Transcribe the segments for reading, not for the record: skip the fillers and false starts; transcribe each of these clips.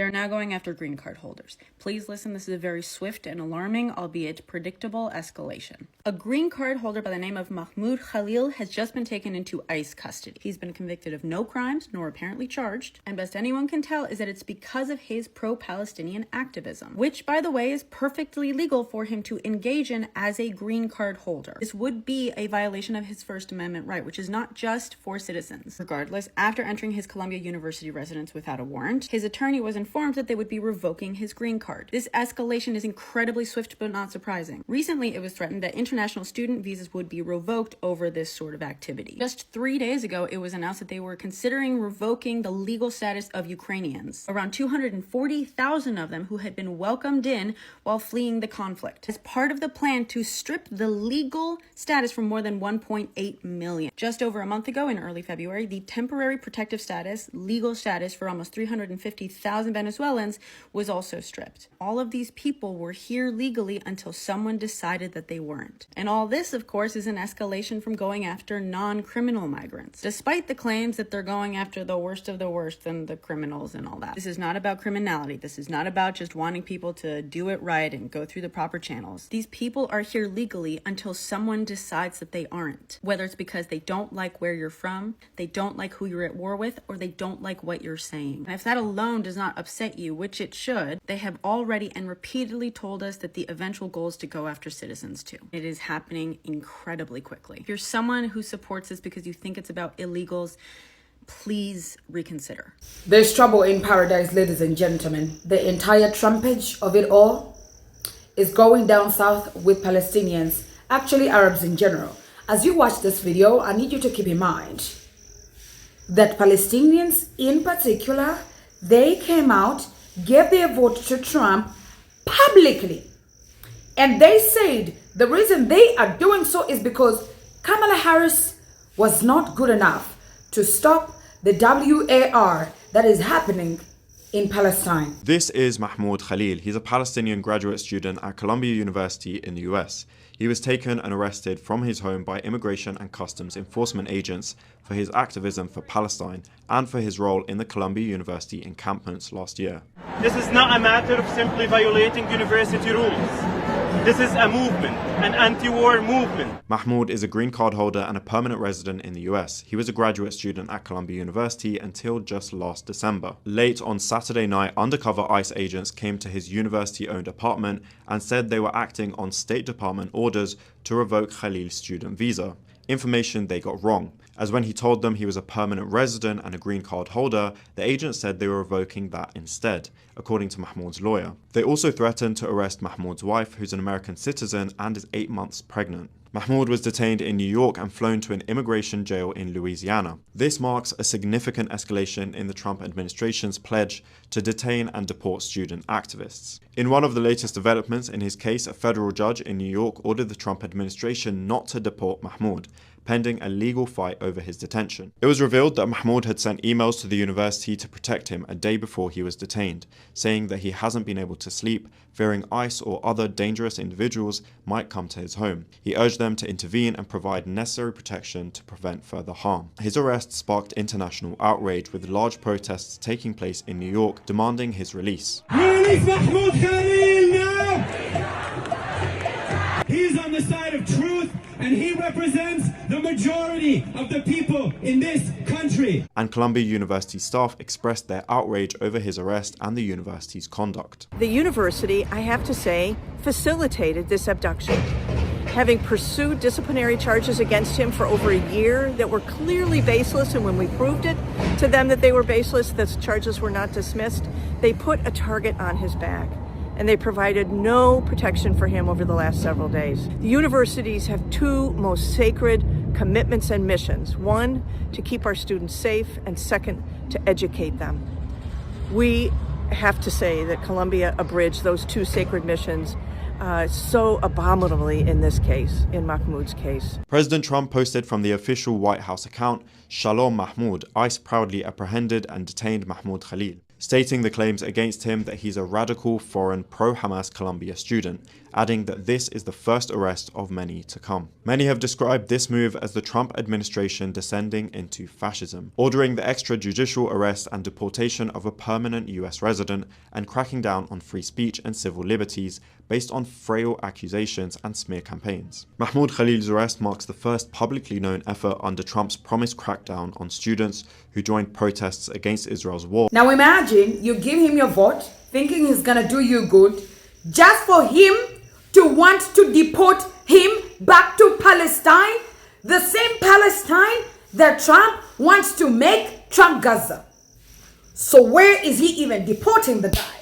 They're now going after green card holders. Please listen, this is a very swift and alarming, albeit predictable, escalation. A green card holder by the name of Mahmoud Khalil has just been taken into ICE custody. He's been convicted of no crimes, nor apparently charged, and best anyone can tell is that it's because of his pro-Palestinian activism, which, by the way, is perfectly legal for him to engage in as a green card holder. This would be a violation of his First Amendment right, which is not just for citizens. Regardless, after entering his Columbia University residence without a warrant, his attorney was informed that they would be revoking his green card. This escalation is incredibly swift but not surprising. Recently, it was threatened that international student visas would be revoked over this sort of activity. Just 3 days ago, it was announced that they were considering revoking the legal status of Ukrainians, around 240,000 of them who had been welcomed in while fleeing the conflict, as part of the plan to strip the legal status from more than 1.8 million. Just over a month ago, in early February, the temporary protective status, legal status for almost 350,000 Venezuelans was also stripped. All of these people were here legally until someone decided that they weren't. And all this, of course, is an escalation from going after non-criminal migrants, despite the claims that they're going after the worst of the worst and the criminals and all that. This is not about criminality. This is not about just wanting people to do it right and go through the proper channels. These people are here legally until someone decides that they aren't, whether it's because they don't like where you're from, they don't like who you're at war with, or they don't like what you're saying. And if that alone does not upset you, which it should, they have already and repeatedly told us that the eventual goal is to go after citizens too. It is happening incredibly quickly. If you're someone who supports this because you think it's about illegals, please reconsider. There's trouble in paradise, ladies and gentlemen. The entire trumpage of it all is going down south with Palestinians, actually Arabs in general. As you watch this video, I need you to keep in mind that Palestinians in particular, they came out, gave their vote to Trump publicly. And they said the reason they are doing so is because Kamala Harris was not good enough to stop the war that is happening in Palestine. This is Mahmoud Khalil. He's a Palestinian graduate student at Columbia University in the US. He was taken and arrested from his home by immigration and customs enforcement agents for his activism for Palestine and for his role in the Columbia University encampments last year. This is not a matter of simply violating university rules. This is a movement, an anti-war movement. Mahmoud is a green card holder and a permanent resident in the US. He was a graduate student at Columbia University until just last December. Late on Saturday night, undercover ICE agents came to his university-owned apartment and said they were acting on State Department orders to revoke Khalil's student visa. Information they got wrong, as when he told them he was a permanent resident and a green card holder, the agents said they were revoking that instead, according to Mahmoud's lawyer. They also threatened to arrest Mahmoud's wife, who's an American citizen and is 8 months pregnant. Mahmoud was detained in New York and flown to an immigration jail in Louisiana. This marks a significant escalation in the Trump administration's pledge to detain and deport student activists. In one of the latest developments in his case, a federal judge in New York ordered the Trump administration not to deport Mahmoud, pending a legal fight over his detention. It was revealed that Mahmoud had sent emails to the university to protect him a day before he was detained, saying that he hasn't been able to sleep, fearing ICE or other dangerous individuals might come to his home. He urged them to intervene and provide necessary protection to prevent further harm. His arrest sparked international outrage, with large protests taking place in New York demanding his release. Release Mahmoud Khalil now! He's on the side of truth, and he represents the majority of the people in this country. And Columbia University staff expressed their outrage over his arrest and the university's conduct. The university, I have to say, facilitated this abduction, having pursued disciplinary charges against him for over a year that were clearly baseless, and when we proved it to them that they were baseless, the charges were not dismissed, they put a target on his back. And they provided no protection for him over the last several days. The universities have two most sacred commitments and missions. One, to keep our students safe, and second, to educate them. We have to say that Columbia abridged those two sacred missions so abominably in this case, in Mahmoud's case. President Trump posted from the official White House account, "Shalom Mahmoud, ICE proudly apprehended and detained Mahmoud Khalil." stating the claims against him that he's a radical, foreign, pro-Hamas Columbia student, adding that this is the first arrest of many to come. Many have described this move as the Trump administration descending into fascism, ordering the extrajudicial arrest and deportation of a permanent US resident and cracking down on free speech and civil liberties based on frail accusations and smear campaigns. Mahmoud Khalil's arrest marks the first publicly known effort under Trump's promised crackdown on students who joined protests against Israel's war. Now imagine you give him your vote, thinking he's gonna do you good, just for him to want to deport him back to Palestine, the same Palestine that Trump wants to make Trump Gaza. So where is he even deporting the guy?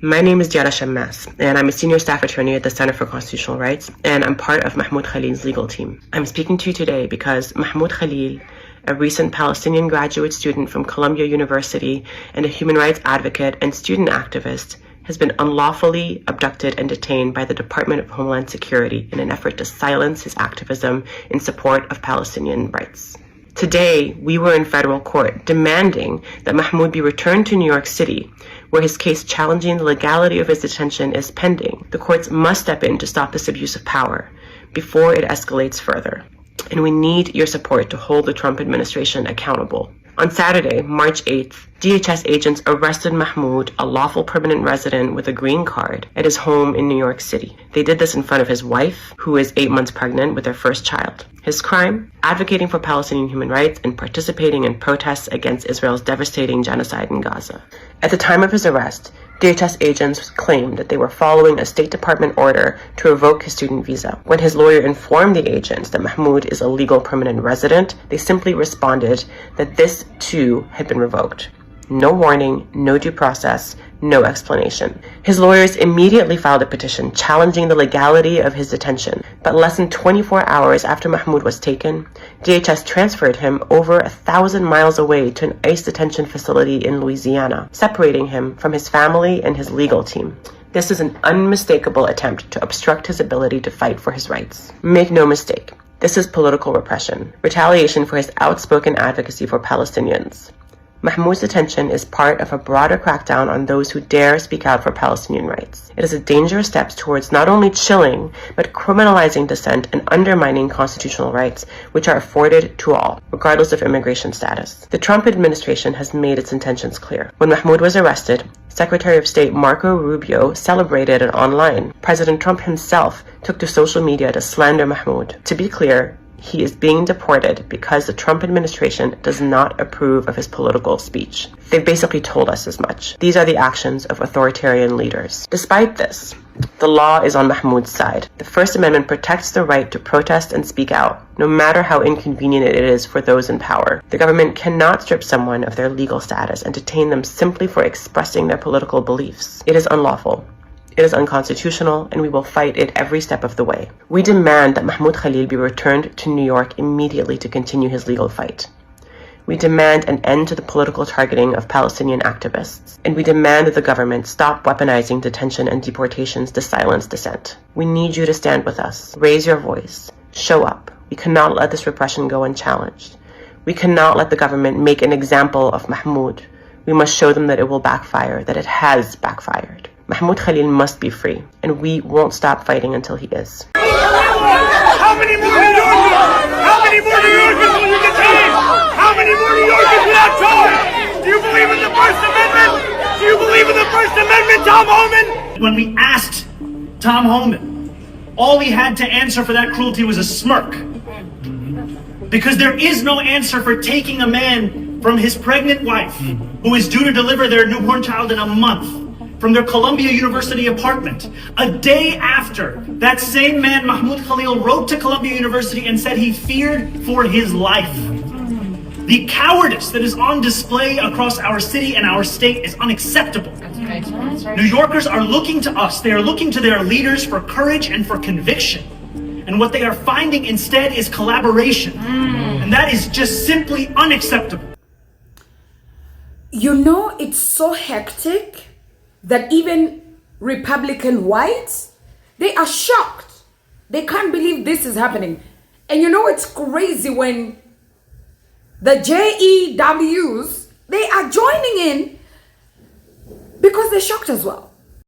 My name is Jara Shammas, and I'm a senior staff attorney at the Center for Constitutional Rights, and I'm part of Mahmoud Khalil's legal team. I'm speaking to you today because Mahmoud Khalil, a recent Palestinian graduate student from Columbia University and a human rights advocate and student activist, has been unlawfully abducted and detained by the Department of Homeland Security in an effort to silence his activism in support of Palestinian rights. Today, we were in federal court demanding that Mahmoud be returned to New York City, where his case challenging the legality of his detention is pending. The courts must step in to stop this abuse of power before it escalates further. And we need your support to hold the Trump administration accountable. On Saturday, March 8th, DHS agents arrested Mahmoud, a lawful permanent resident with a green card, at his home in New York City. They did this in front of his wife, who is 8 months pregnant with their first child. His crime? Advocating for Palestinian human rights and participating in protests against Israel's devastating genocide in Gaza. At the time of his arrest, DHS agents claimed that they were following a State Department order to revoke his student visa. When his lawyer informed the agents that Mahmoud is a legal permanent resident, they simply responded that this too had been revoked. No warning, no due process, no explanation. His lawyers immediately filed a petition challenging the legality of his detention, but less than 24 hours after Mahmoud was taken, DHS transferred him over 1,000 miles away to an ICE detention facility in Louisiana, separating him from his family and his legal team. This is an unmistakable attempt to obstruct his ability to fight for his rights. Make no mistake, this is political repression, retaliation for his outspoken advocacy for Palestinians. Mahmoud's detention is part of a broader crackdown on those who dare speak out for Palestinian rights. It is a dangerous step towards not only chilling, but criminalizing dissent and undermining constitutional rights, which are afforded to all, regardless of immigration status. The Trump administration has made its intentions clear. When Mahmoud was arrested, Secretary of State Marco Rubio celebrated it online. President Trump himself took to social media to slander Mahmoud. To be clear, he is being deported because the Trump administration does not approve of his political speech. They've basically told us as much. These are the actions of authoritarian leaders. Despite this, the law is on Mahmoud's side. The First Amendment protects the right to protest and speak out, no matter how inconvenient it is for those in power. The government cannot strip someone of their legal status and detain them simply for expressing their political beliefs. It is unlawful. It is unconstitutional, and we will fight it every step of the way. We demand that Mahmoud Khalil be returned to New York immediately to continue his legal fight. We demand an end to the political targeting of Palestinian activists, and we demand that the government stop weaponizing detention and deportations to silence dissent. We need you to stand with us. Raise your voice. Show up. We cannot let this repression go unchallenged. We cannot let the government make an example of Mahmoud. We must show them that it will backfire, that it has backfired. Mahmoud Khalil must be free, and we won't stop fighting until he is. How many more New Yorkers? How many more New Yorkers will you detain? How many more New Yorkers without charge? Do you believe in the First Amendment? Do you believe in the First Amendment, Tom Homan? When we asked Tom Homan, all he had to answer for that cruelty was a smirk. Because there is no answer for taking a man from his pregnant wife, who is due to deliver their newborn child in a month, from their Columbia University apartment. A day after, that same man, Mahmoud Khalil, wrote to Columbia University and said he feared for his life. The cowardice that is on display across our city and our state is unacceptable. New Yorkers are looking to us. They are looking to their leaders for courage and for conviction. And what they are finding instead is collaboration. And that is just simply unacceptable. You know, it's so hectic that even Republican whites, they are shocked. They can't believe this is happening. And you know, it's crazy when the JEWs, they are joining in because they're shocked as well.